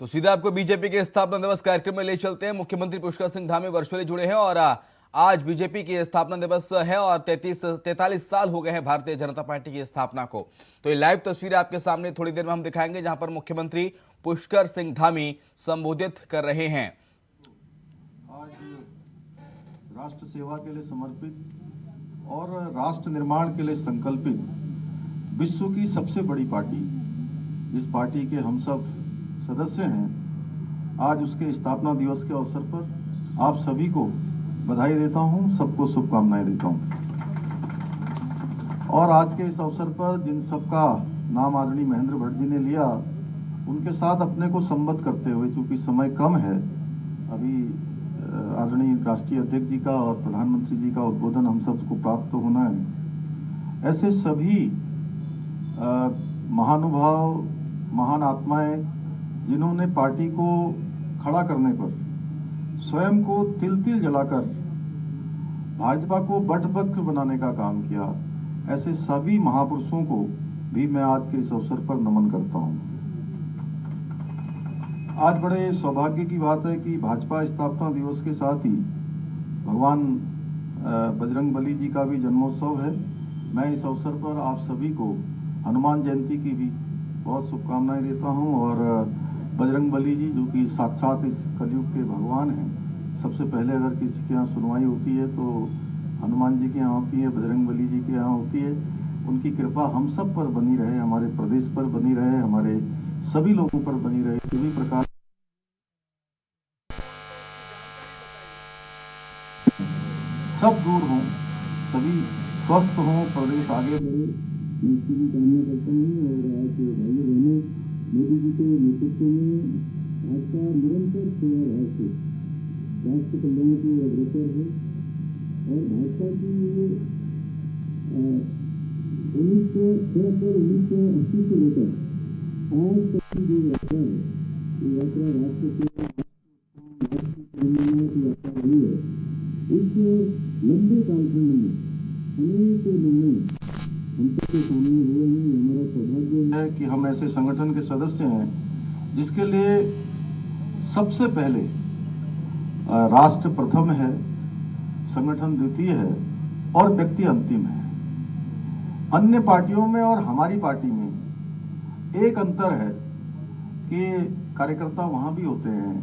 तो सीधा आपको बीजेपी के स्थापना दिवस कार्यक्रम में ले चलते हैं। मुख्यमंत्री पुष्कर सिंह धामी वर्चुअली जुड़े हैं और आज बीजेपी की स्थापना दिवस है और 43 साल हो गए हैं भारतीय जनता पार्टी की स्थापना को। तो ये लाइव तस्वीरें आपके सामने थोड़ी देर में हम दिखाएंगे, जहां पर मुख्यमंत्री पुष्कर सिंह धामी संबोधित कर रहे हैं। आज राष्ट्र सेवा के लिए समर्पित और राष्ट्र निर्माण के लिए संकल्पित विश्व की सबसे बड़ी पार्टी, इस पार्टी के हम सब सदस्य हैं, आज उसके स्थापना दिवस के अवसर पर आप सभी को बधाई देता हूं, सबको शुभकामनाएं देता हूं। और आज के इस अवसर पर जिन सबका नाम आदरणीय महेंद्र भट्ट जी ने लिया, उनके साथ अपने को संबद्ध करते हुए, चूंकि समय कम है, अभी आदरणीय राष्ट्रीय अध्यक्ष जी का और प्रधानमंत्री जी का उद्बोधन हम सबको प्राप्त होना है। ऐसे सभी महानुभाव, महान आत्माएं जिन्होंने पार्टी को खड़ा करने पर स्वयं को तिल तिल जलाकर भाजपा को बटबख्त बनाने का काम किया, ऐसे सभी महापुरुषों को भी मैं आज के इस अवसर पर नमन करता हूं। आज बड़े सौभाग्य की बात है कि भाजपा स्थापना दिवस के साथ ही भगवान बजरंगबली जी का भी जन्मोत्सव है। मैं इस अवसर पर आप सभी को हनुमान जयंती की भी बहुत शुभकामनाएं देता हूं। और बजरंगबली जी, जो कि साक्षात इस कलयुग के भगवान हैं, सबसे पहले अगर किसी के यहाँ सुनवाई होती है तो हनुमान जी के यहाँ होती है, बजरंगबली जी के यहाँ होती है। उनकी कृपा हम सब पर बनी रहे, हमारे प्रदेश पर बनी रहे, हमारे सभी लोगों पर बनी रहे। सभी प्रकार सब दूर हों, सभी स्वस्थ हों, प्रदेश आगे बढ़े, मैं इसकी भी कामना करता हूँ। और आज भाइयों बहनों, मोदी जी के नेतृत्व में भाजपा निरंतर सेवा भाव से राष्ट्र कल्याण की अग्रसर है। और भाजपा की 1980 से लेकर आज तक की जो यात्रा है, ये यात्रा राष्ट्र सेवा की यात्रा रही है। इस लंबे कालखंड में अनेक निर्णय हम सबके सामने हुए हैं। हमारा सौभाग्य है कि हम ऐसे संगठन के सदस्य हैं जिसके लिए सबसे पहले राष्ट्र प्रथम है, संगठन द्वितीय है और व्यक्ति अंतिम है। अन्य पार्टियों में और हमारी पार्टी में एक अंतर है कि कार्यकर्ता वहां भी होते हैं,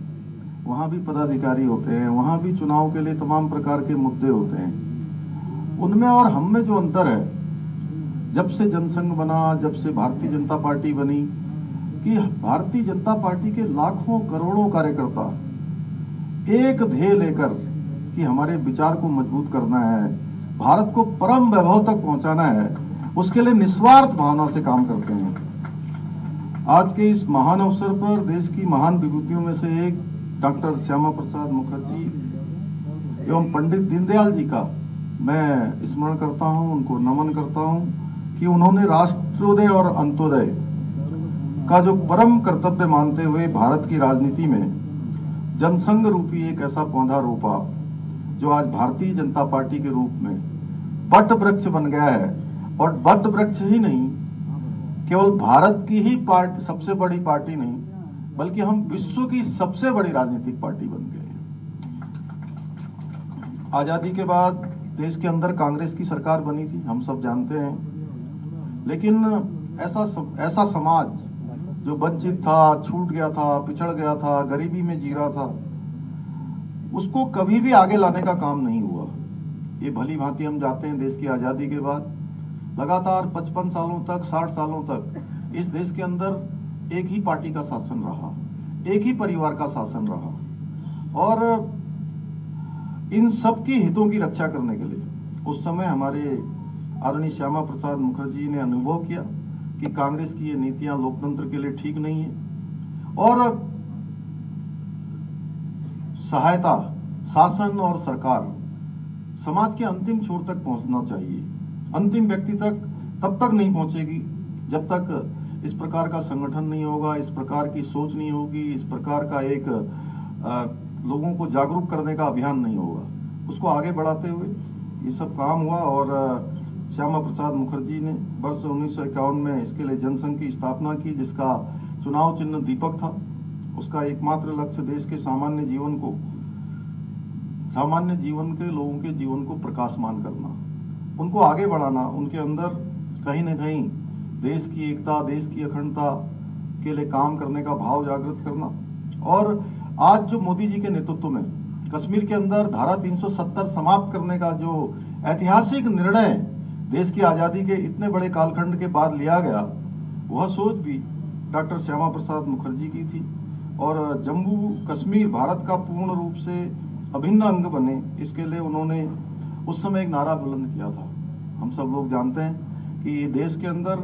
वहां भी पदाधिकारी होते हैं, वहां भी चुनाव के लिए तमाम प्रकार के मुद्दे होते हैं। उनमें और हम में जो अंतर है, जब से जनसंघ बना, जब से भारतीय जनता पार्टी बनी, कि भारतीय जनता पार्टी के लाखों करोड़ों कार्यकर्ता एक ध्येय लेकर कि हमारे विचार को मजबूत करना है, भारत को परम वैभव तक पहुंचाना है, उसके लिए निस्वार्थ भावना से काम करते हैं। आज के इस महान अवसर पर देश की महान विभूतियों में से एक डॉक्टर श्यामा प्रसाद मुखर्जी एवं पंडित दीनदयाल जी का मैं स्मरण करता हूं, उनको नमन करता हूं कि उन्होंने राष्ट्रोदय और अंत्योदय का जो परम कर्तव्य मानते हुए भारत की राजनीति में जनसंघ रूपी एक ऐसा पौधा रोपा जो आज भारतीय जनता पार्टी के रूप में वट वृक्ष बन गया है। और वट वृक्ष ही नहीं, केवल भारत की ही पार्टी, सबसे बड़ी पार्टी नहीं, बल्कि हम विश्व की सबसे बड़ी राजनीतिक पार्टी बन गए हैं। आजादी के बाद देश के अंदर कांग्रेस की सरकार बनी थी, हम सब जानते हैं। लेकिन ऐसा समाज जो वंचित था, छूट गया था, पिछड़ गया था, गरीबी में जी रहा था, उसको कभी भी आगे लाने का काम नहीं हुआ। ये भली भांति हम जाते हैं, देश की आजादी के बाद लगातार 55 सालों तक, 60 सालों तक इस देश के अंदर एक ही पार्टी का शासन रहा, एक ही परिवार का शासन रहा। और इन सबकी हितों की रक्षा करने के लिए उस समय हमारे आदरणीय श्यामा प्रसाद मुखर्जी ने अनुभव किया कि कांग्रेस की ये नीतियां लोकतंत्र के लिए ठीक नहीं है। और सहायता, शासन और सरकार समाज के अंतिम छोर तक पहुंचना चाहिए। अंतिम व्यक्ति तक तब तक नहीं पहुंचेगी जब तक इस प्रकार का संगठन नहीं होगा, इस प्रकार की सोच नहीं होगी, इस प्रकार का एक लोगों को जागरूक करने का अभियान नहीं होगा। उसको आगे बढ़ाते हुए ये सब काम हुआ। और श्यामा प्रसाद मुखर्जी ने वर्ष 1951 में इसके लिए जनसंघ की स्थापना की, जिसका चुनाव चिन्ह दीपक था। उसका एकमात्र लक्ष्य देश के सामान्य जीवन के लोगों के जीवन को प्रकाशमान करना, उनको आगे बढ़ाना, उनके अंदर कहीं न कहीं देश की एकता, देश की अखंडता के लिए काम करने का भाव जागृत करना। और आज जो मोदी जी के नेतृत्व में कश्मीर के अंदर धारा 370 समाप्त करने का जो ऐतिहासिक निर्णय देश की आज़ादी के इतने बड़े कालखंड के बाद लिया गया, वह सोच भी डॉक्टर श्यामा प्रसाद मुखर्जी की थी। और जम्मू कश्मीर भारत का पूर्ण रूप से अभिन्न अंग बने, इसके लिए उन्होंने उस समय एक नारा बुलंद किया था। हम सब लोग जानते हैं कि देश के अंदर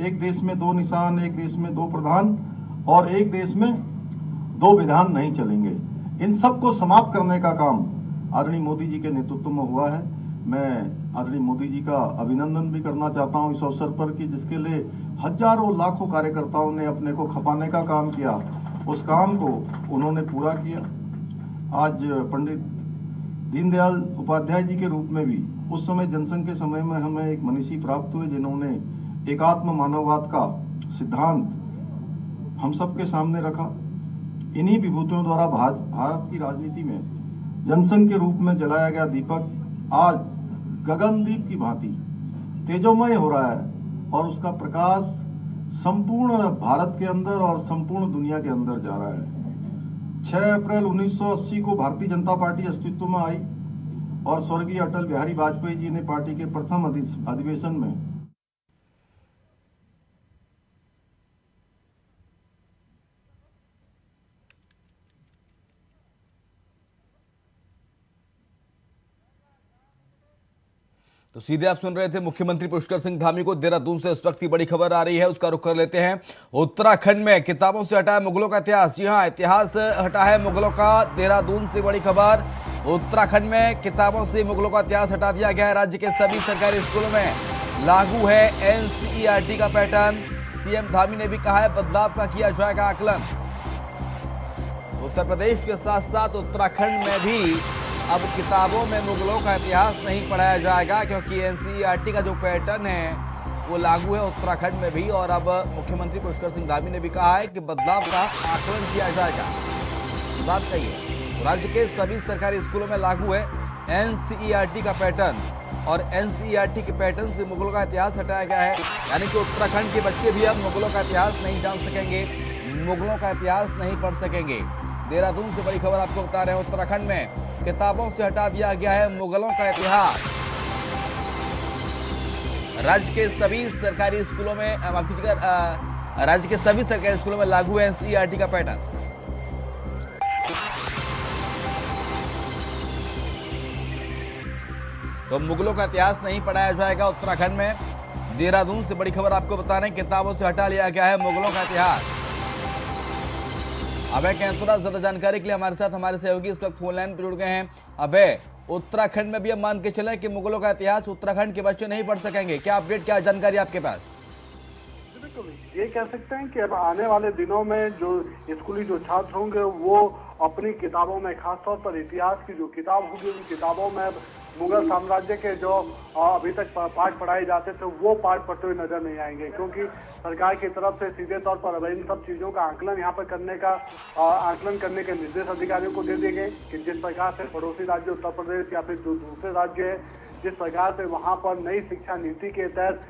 एक देश में दो निशान, एक देश में दो प्रधान और एक देश में दो विधान नहीं चलेंगे। इन सब को समाप्त करने का काम आदरणीय मोदी जी के नेतृत्व में हुआ है। मैं आदरणीय मोदी जी का अभिनंदन भी करना चाहता हूं इस अवसर पर कि जिसके लिए हजारों लाखों कार्यकर्ताओं ने अपने को खपाने का काम किया, उस काम को उन्होंने पूरा किया। आज पंडित दीनदयाल उपाध्याय जी के रूप में भी उस समय जनसंघ के समय में हमें एक मनीषी प्राप्त हुए जिन्होंने एकात्म मानववाद का सिद्धांत हम सबके सामने रखा। इन्हीं विभूतियों द्वारा भारत की राजनीति में जनसंघ के रूप में जलाया गया दीपक आज गगनदीप की भांति तेजोमय हो रहा है और उसका प्रकाश संपूर्ण भारत के अंदर और संपूर्ण दुनिया के अंदर जा रहा है। 6 अप्रैल 1980 को भारतीय जनता पार्टी अस्तित्व में आई और स्वर्गीय अटल बिहारी वाजपेयी जी ने पार्टी के प्रथम अधिवेशन में तो सीधे आप सुन रहे थे मुख्यमंत्री पुष्कर सिंह धामी को। देहरादून से इस वक्त की बड़ी खबर आ रही है, उसका रुख कर लेते हैं। उत्तराखंड में किताबों से हटा है मुगलों का इतिहास। जी हां, इतिहास हटा है मुगलों का। देहरादून से बड़ी खबर, उत्तराखंड में किताबों से मुगलों का इतिहास हटा दिया गया है। राज्य के सभी सरकारी स्कूलों में लागू है एनसीईआरटी का पैटर्न। सीएम धामी ने भी कहा है बदलाव का किया जाएगा आकलन। उत्तर प्रदेश के साथ साथ उत्तराखंड में भी अब किताबों में मुगलों का इतिहास नहीं पढ़ाया जाएगा, क्योंकि एनसीईआरटी का जो पैटर्न है वो लागू है उत्तराखंड में भी। और अब मुख्यमंत्री पुष्कर सिंह धामी ने भी कहा है कि बदलाव का आकलन किया जाएगा। बात कही है, राज्य के सभी सरकारी स्कूलों में लागू है एनसीईआरटी का पैटर्न और एनसीईआरटी के पैटर्न से मुगलों का इतिहास हटाया गया है। यानी कि उत्तराखंड के बच्चे भी अब मुगलों का इतिहास नहीं जान सकेंगे, मुगलों का इतिहास नहीं पढ़ सकेंगे। देहरादून से बड़ी खबर आपको बता रहे हैं, उत्तराखंड में किताबों से हटा दिया गया है मुगलों का इतिहास। राज्य के सभी सरकारी स्कूलों में, माफ कीजिएगा, राज्य के सभी सरकारी स्कूलों में लागू है एनसीईआरटी का पैटर्न। तो मुगलों का इतिहास नहीं पढ़ाया जाएगा उत्तराखंड में। देहरादून से बड़ी खबर आपको बता रहे हैं, किताबों से हटा लिया गया है मुगलों का इतिहास। अभय कैंतुरा ज्यादा जानकारी के लिए हमारे साथ हमारे सहयोगी इस वक्त फोन लाइन पर जुड़ गए हैं। अभय, उत्तराखंड में भी अब मान के चले कि मुगलों का इतिहास उत्तराखंड के बच्चे नहीं पढ़ सकेंगे, क्या अपडेट, क्या जानकारी आपके पास? बिल्कुल, ये कह सकते हैं कि अब आने वाले दिनों में जो स्कूली जो छात्र होंगे वो अपनी किताबों में, खासतौर पर इतिहास की जो किताब होगी उन किताबों में मुगल साम्राज्य के जो अभी तक पाठ पढ़ाए जाते थे वो पाठ पढ़ते हुए नजर नहीं आएंगे, क्योंकि सरकार की तरफ से सीधे तौर पर अब इन सब चीजों का आकलन यहाँ पर आकलन करने के निर्देश अधिकारियों को दे दिए गए कि जिस प्रकार से पड़ोसी राज्य उत्तर प्रदेश या फिर जो दूसरे राज्य है, जिस प्रकार से वहाँ पर नई शिक्षा नीति के तहत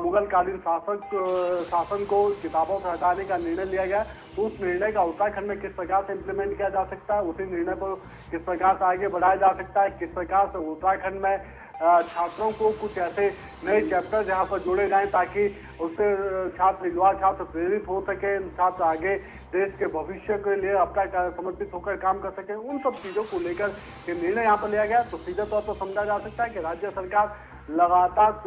मुगलकालीन शासन को किताबों से हटाने का निर्णय लिया गया, तो उस निर्णय का उत्तराखंड में किस प्रकार से इम्प्लीमेंट किया जा सकता है, उसी निर्णय को किस प्रकार से आगे बढ़ाया जा सकता है, किस प्रकार से उत्तराखंड में छात्रों को कुछ ऐसे नए चैप्टर्स यहाँ पर जोड़े जाएं ताकि उससे युवा छात्र प्रेरित हो सके, छात्र आगे देश के भविष्य के लिए अपना समर्पित होकर काम कर सके। उन सब चीजों को लेकर ये निर्णय यहाँ पर लिया गया। तो सीधे तौर पर समझा जा सकता है कि राज्य सरकार लगातार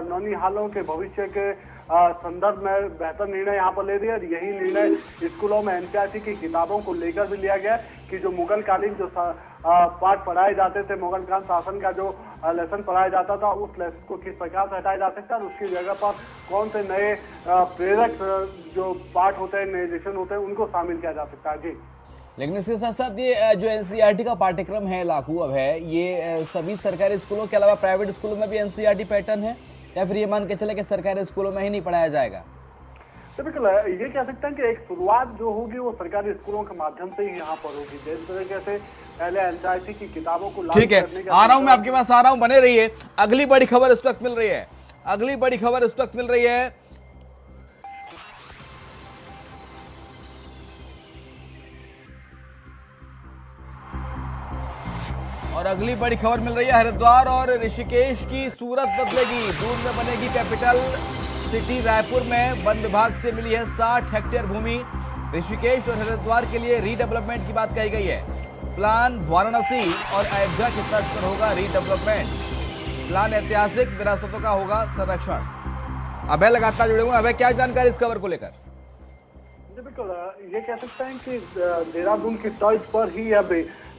नौनिहालों के भविष्य के संदर्भ में बेहतर निर्णय यहाँ पर ले रही है। और यही निर्णय स्कूलों में एनसीईआरटी की किताबों को लेकर भी लिया गया कि जो मुगलकालीन जो पाठ पढ़ाए जाते थे, मुगलकालीन शासन का जो लेसन पढ़ाया जाता था, उस लेसन को किस प्रकार से हटाया जा सकता है और उसकी जगह पर कौन से नए प्रेरक जो पाठ होते हैं, नए लेसन होते हैं, उनको शामिल किया जा सकता है। जी, लेकिन इसके साथ साथ ये जो एनसीईआरटी का पाठ्यक्रम है लागू अब है, ये सभी सरकारी स्कूलों के अलावा प्राइवेट स्कूलों में भी एनसीईआरटी पैटर्न है, या फिर ये मान के चले कि सरकारी स्कूलों में ही नहीं पढ़ाया जाएगा? तो बिल्कुल ये कह सकते हैं कि एक शुरुआत जो होगी वो सरकारी स्कूलों के माध्यम से ही यहाँ पर होगी। जिस तरीके से पहले एनसीईआरटी की किताबों को लागू ठीक है, करने आ रहा हूं मैं आपके पास, आ रहा हूं, बने रहिए। अगली बड़ी खबर इस वक्त मिल रही है, अगली बड़ी खबर इस वक्त मिल रही है। और अगली बड़ी खबर मिल रही है, हरिद्वार और ऋषिकेश की सूरत बदलेगी, दून में बनेगी कैपिटल सिटी। रायपुर में वन विभाग से मिली है 60 हेक्टेयर भूमि। ऋषिकेश और हरिद्वार के लिए रीडेवलपमेंट की बात कही गई है। प्लान वाराणसी और अयोध्या की तर्ज पर होगा रीडेवलपमेंट। प्लान ऐतिहासिक विरासतों का होगा संरक्षण। अभय लगातार जुड़े हुए, अभय क्या जानकारी इस खबर को लेकर? बिल्कुल ये कह सकते हैं कि देहरादून की तर्ज पर ही अब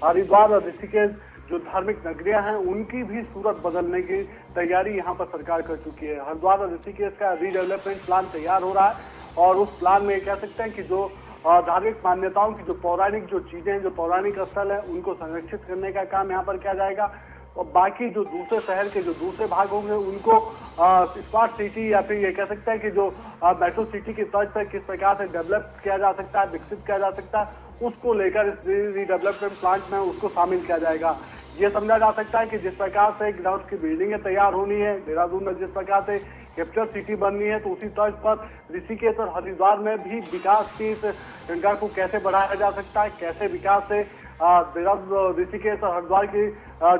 हरिद्वार और ऋषिकेश जो धार्मिक नगरियां हैं उनकी भी सूरत बदलने की तैयारी यहाँ पर सरकार कर चुकी है। हरिद्वार और ऋषिकेश का रीडेवलपमेंट प्लान तैयार हो रहा है और उस प्लान में कह सकते हैं कि जो धार्मिक मान्यताओं की जो पौराणिक जो चीजें जो पौराणिक स्थल है उनको संरक्षित करने का काम यहाँ पर किया जाएगा। और बाकी जो दूसरे शहर के जो दूसरे भाग होंगे उनको स्मार्ट सिटी या फिर ये कह सकते हैं कि जो मेट्रो सिटी की तर्ज पर किस प्रकार से डेवलप किया जा सकता है, विकसित किया जा सकता है, उसको लेकर इस रीडेवलपमेंट प्लान में उसको शामिल किया जाएगा। ये समझा जा सकता है कि जिस प्रकार से ग्राउंड की बिल्डिंगें तैयार होनी है देहरादून में, जिस प्रकार से कैपिटल सिटी बननी है, तो उसी तर्ज पर ऋषिकेश और हरिद्वार में भी विकास की इस गंगा को कैसे बढ़ाया जा सकता है, कैसे विकास से ऋषिकेश और हरिद्वार की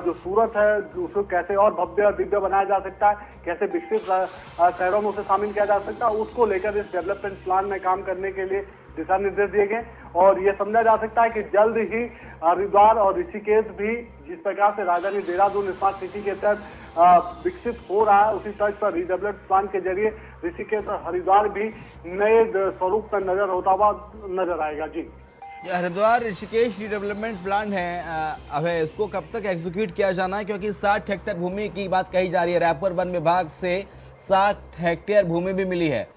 जो सूरत है उसको कैसे और भव्य दिव्य बनाया जा सकता है, कैसे विकसित शहरों में उसे शामिल किया जा सकता है, उसको लेकर इस डेवलपमेंट प्लान में काम करने के लिए दिशा निर्देश दिए गए। और ये समझा जा सकता है कि जल्द ही हरिद्वार और ऋषिकेश भी जिस प्रकार से राजधानी देहरादून स्मार्ट सिटी के तहत विकसित हो रहा है, उसी तर्ज पर रीडेवलपमेंट प्लान के जरिए ऋषिकेश और हरिद्वार भी नए स्वरूप में नजर होता हुआ नजर आएगा। जी, ये हरिद्वार ऋषिकेश रीडेवलपमेंट प्लान है, अब इसको कब तक एग्जीक्यूट किया जाना है? क्योंकि 60 हेक्टेयर भूमि की बात कही जा रही है, रायपुर वन विभाग से 60 हेक्टेयर भूमि भी मिली है।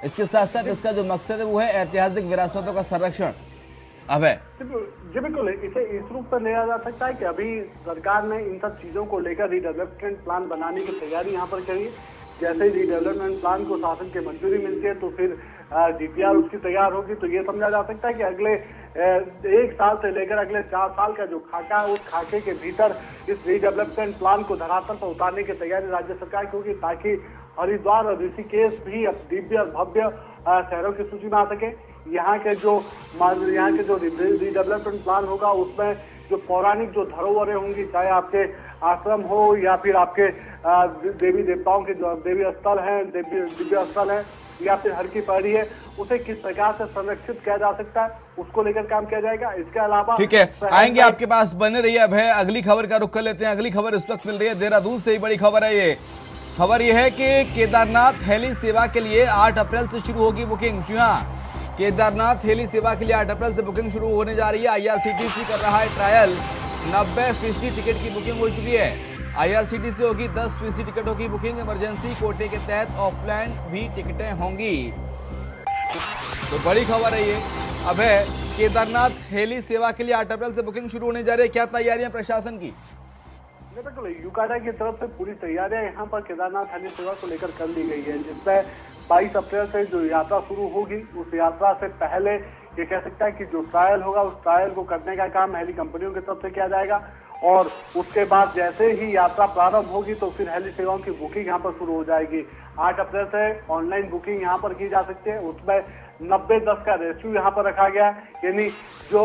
इसके साथ साथ इसका जो मकसद है वो है ऐतिहासिक विरासतों का संरक्षण। अब जी बिल्कुल, इसे इस रूप पर लिया जा सकता है कि अभी सरकार ने इन सब चीजों को लेकर रीडेवलपमेंट प्लान बनाने की तैयारी यहाँ पर करी है। जैसे ही रीडेवलपमेंट प्लान को शासन की मंजूरी मिलती है तो फिर डीपीआर उसकी तैयार होगी। तो ये समझा जा सकता है कि अगले 1 साल से लेकर अगले 4 साल का जो खाका है उस खाके के भीतर इस रीडेवलपमेंट प्लान को धरातल पर उतारने की तैयारी राज्य सरकार की होगी, ताकि हरिद्वार और ऋषिकेश भी अब दिव्य और भव्य शहरों की सूची में आ सके। यहाँ के जो रीडेवलपमेंट प्लान होगा उसमें जो पौराणिक जो धरोहरें होंगी, चाहे आपके आश्रम हो या फिर आपके देवी देवताओं के जो देवी स्थल हैं, दिव्य स्थल हैं, या फिर हर की पहाड़ी है, उसे किस प्रकार से संरक्षित किया जा सकता है उसको लेकर काम किया जाएगा। इसके अलावा ठीक है, आएंगे आपके पास, बने रहिए। अब है अगली खबर का रुख कर लेते हैं। अगली खबर इस वक्त मिल रही है देहरादून से ही, बड़ी खबर है ये। खबर यह है कि केदारनाथ हेली सेवा के लिए 8 अप्रैल से शुरू होगी बुकिंग। जी हाँ, केदारनाथ हेली सेवा के लिए 8 अप्रैल से बुकिंग शुरू होने जा रही है। आईआरसीटीसी कर रहा है ट्रायल। 90% टिकट की बुकिंग हो चुकी है। आईआरसीटीसी होगी 10% टिकटों की बुकिंग। इमरजेंसी कोटे के तहत ऑफलाइन भी टिकटें होंगी। तो बड़ी खबर है ये। अब है केदारनाथ हेली सेवा के लिए 8 अप्रैल से बुकिंग शुरू होने जा रही है। क्या तैयारियां प्रशासन की? बिल्कुल, यूकाडा की तरफ से पूरी तैयारियां यहाँ पर केदारनाथ हेली सेवा को लेकर कर ली गई है, जिसमें 22 अप्रैल से जो यात्रा शुरू होगी उस यात्रा से पहले ये कह सकता है कि जो ट्रायल होगा उस ट्रायल को करने का काम हेली कंपनियों की तरफ से किया जाएगा। और उसके बाद जैसे ही यात्रा प्रारंभ होगी तो फिर हेली सेवाओं की बुकिंग यहाँ पर शुरू हो जाएगी। 8 अप्रैल से ऑनलाइन बुकिंग यहाँ पर की जा सकती है। उसमें 90-10 का रेशियो यहाँ पर रखा गया है, यानी जो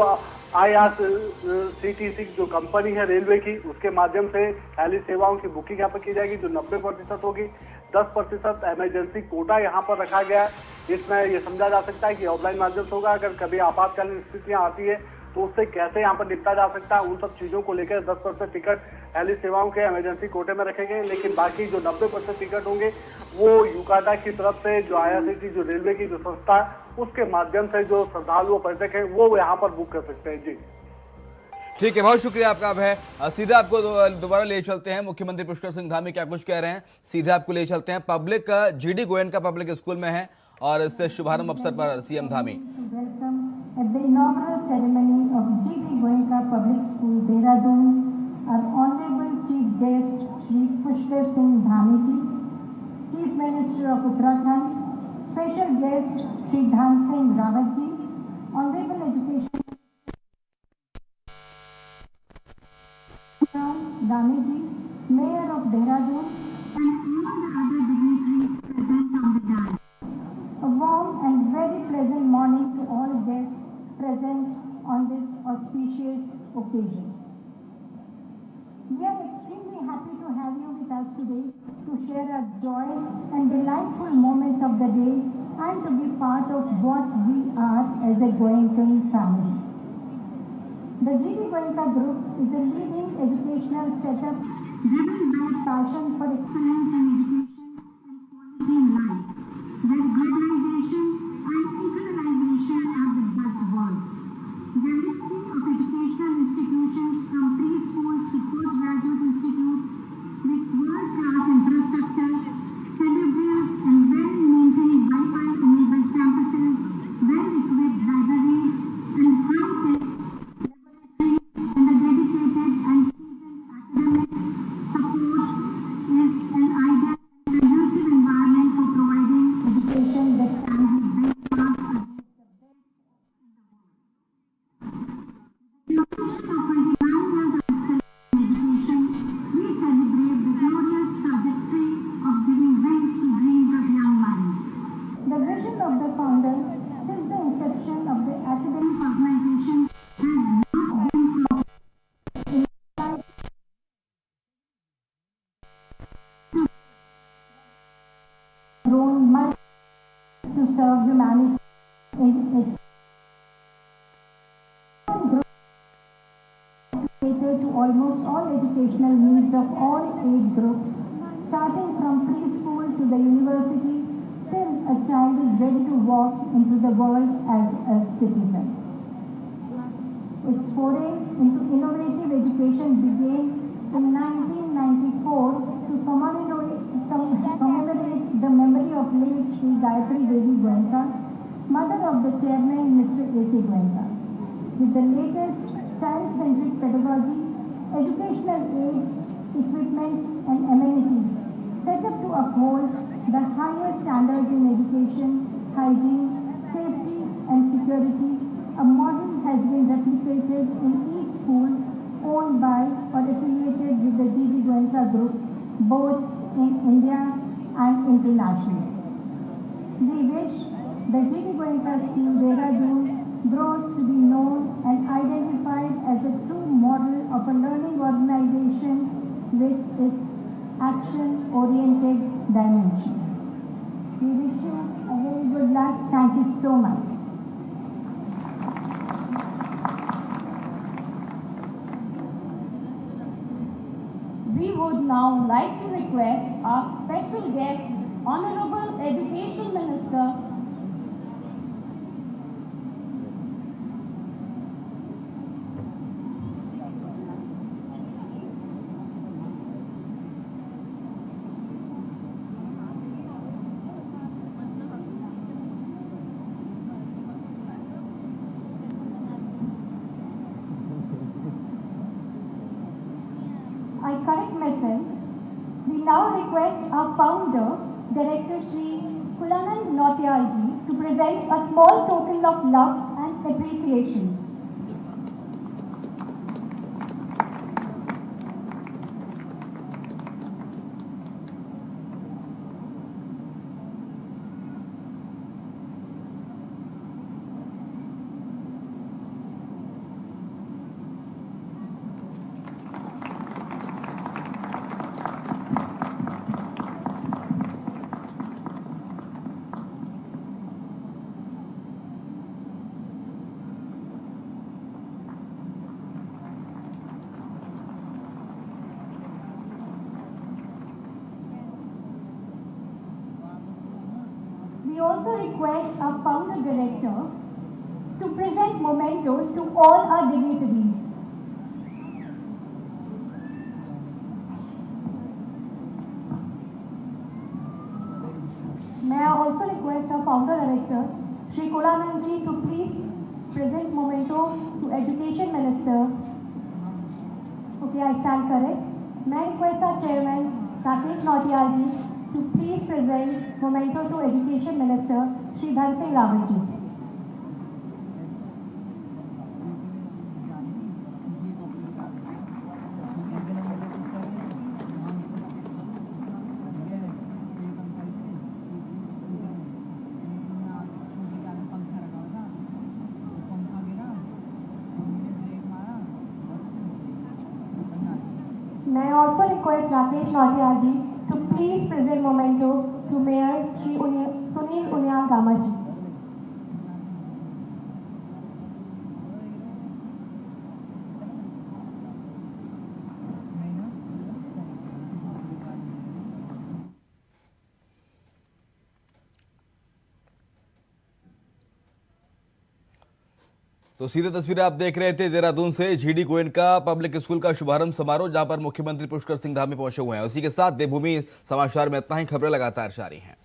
आईआरसीटीसी जो कंपनी है रेलवे की, उसके माध्यम से हेली सेवाओं की बुकिंग यहाँ पर की जाएगी जो 90% होगी। 10% इमरजेंसी कोटा यहाँ पर रखा गया है। इसमें यह समझा जा सकता है कि ऑफलाइन माध्यम से होगा। अगर कभी आपातकालीन स्थितियां आती है तो उससे कैसे यहाँ पर निपटा जा सकता है, उन सब चीजों को लेकर 10% टिकट हेली सेवाओं के इमरजेंसी कोटे में रखे गए। लेकिन बाकी जो 90% टिकट होंगे वो यूकाडा की तरफ से जो आईआरसीटी जो रेलवे की जो संस्था है उसके माध्यम से जो श्रद्धालु पर्यटक है वो यहाँ पर बुक कर सकते हैं। जी ठीक है, बहुत शुक्रिया आपका। अब है सीधा आपको दोबारा ले चलते हैं। मुख्यमंत्री पुष्कर सिंह धामी क्या कुछ कह रहे हैं, सीधे आपको ले चलते हैं। Public GD Goenka public school में है और इससे शुभारंभ अवसर पर CM Dhami. At the inaugural ceremony of G.D. Goenka Public School, Dehradun, our Honorable Chief Guest, Shri Pushkar Singh Dhami ji, Chief Minister of Uttarakhand, special guest Shri Dhan Singh Rawat ji, Honorable Education Dani ji, Mayor of Dehradun, and all the other dignitaries present on the dais. A warm and very pleasant morning to all guests present on this auspicious occasion. We are extremely happy to have you with us today to share a joy and delightful moments of the day and to be part of what we are as a Goenka family. The GD Goenka Group is a leading educational setup driven by passion for excellence in education and quality in life, where globalization and synchronization are the buzzwords. The mixing of educational institutions from preschools to postgraduate institutes with world-class infrastructure, salubrious and well-maintained Wi-Fi enabled campuses, well-equipped libraries and high-tech laboratories and a dedicated and seasoned academics support is an ideal and conducive environment for providing education that can be benchmarked against the best. The occasion of 29 years of excellence in education, we celebrate the glorious trajectory of giving wings to dreams of young minds. The vision of the founder since the inception of the academic organization has not been grown much to serve humanity in its cater to almost all educational needs of all age groups, starting from preschool to the university till a child is ready to walk into the world as a citizen. Its foray into innovative education began in 1994 to commemorate the memory of late Sri Gayatri Devi Goenka, mother of the chairman Mr. A.K. Goenka. With the latest child-centric pedagogy, educational aids, equipment and amenities set up to uphold the highest standards in education, hygiene, safety and security, a model has been replicated in each school owned by or affiliated with the GD Goenka Group, both in India and internationally. We wish the GD Goenka School Dehradun grows to be known and identified as a true model of a learning organization with its action-oriented dimension. We wish you a very good luck. Thank you so much. We would now like to request our special guest, Honorable Education Minister, I correct myself. We now request our founder, Director Shri Kulanand Nautiyal ji, to present a small token of love and appreciation. We also request our founder director to present mementos to all our dignitaries. May I also request our founder director, Shri Kulanand ji, to please present memento to Education Minister. Okay, I stand correct. May I request our chairman, Rakesh Nautiyal ji, to please present memento to Education Minister Shri Dhan Singh Rawat ji. May I also request Rakesh Nautiyal ji to please present memento to Mayor Shri Sunil Unyal Gamar ji. तो सीधे तस्वीरें आप देख रहे थे देहरादून से GD Goenka public school का शुभारंभ समारोह, जहां पर मुख्यमंत्री पुष्कर सिंह धामी पहुंचे हुए हैं। उसी के साथ देवभूमि समाचार में इतना ही। खबरें लगातार जारी हैं।